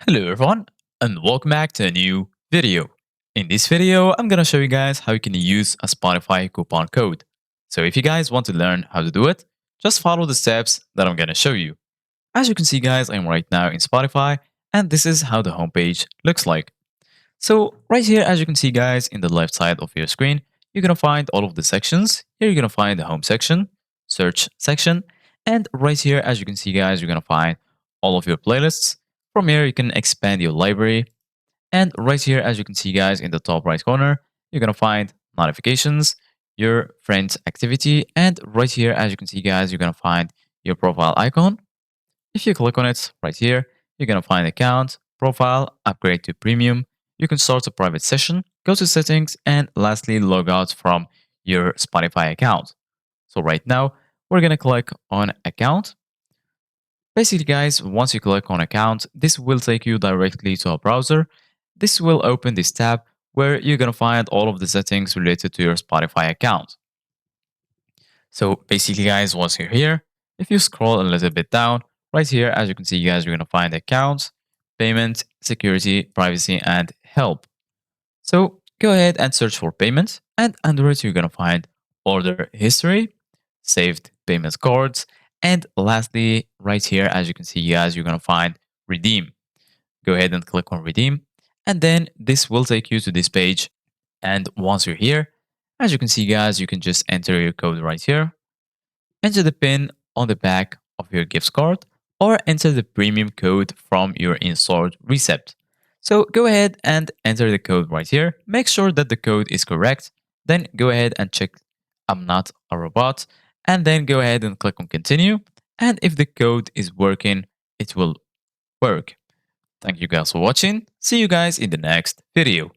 Hello everyone and welcome back to a new video. In this video, I'm gonna show you guys how you can use a Spotify coupon code. So if you guys want to learn how to do it, just follow the steps that I'm gonna show you. As you can see guys, I'm right now in Spotify and this is how the homepage looks like. So right here, as you can see guys, in the left side of your screen, you're gonna find all of the sections. Here you're gonna find the home section, search section, and right here, as you can see guys, you're gonna find all of your playlists. From here, you can expand your library. And right here, as you can see guys, in the top right corner, you're gonna find notifications, your friends activity, and right here, as you can see guys, you're gonna find your profile icon. If you click on it right here, you're going to find account, profile, upgrade to premium. You can start a private session, go to settings, and lastly, log out from your Spotify account. So right now, we're going to click on account. Basically, guys, once you click on account, this will take you directly to a browser. This will open this tab where you're going to find all of the settings related to your Spotify account. So basically, guys, once you're here, if you scroll a little bit down, right here, as you can see, you guys are going to find accounts, payment, security, privacy, and help. So go ahead and search for payments, and under it, you're going to find order history, saved payment cards, and lastly, right here, as you can see, guys, you're going to find redeem. Go ahead and click on redeem, and then this will take you to this page. And once you're here, as you can see, guys, you can just enter your code right here. Enter the PIN on the back of your gift card or enter the premium code from your installed receipt. So go ahead and enter the code right here. Make sure that the code is correct. Then go ahead and check I'm not a robot. And then go ahead and click on continue. And if the code is working, it will work. Thank you guys for watching. See you guys in the next video.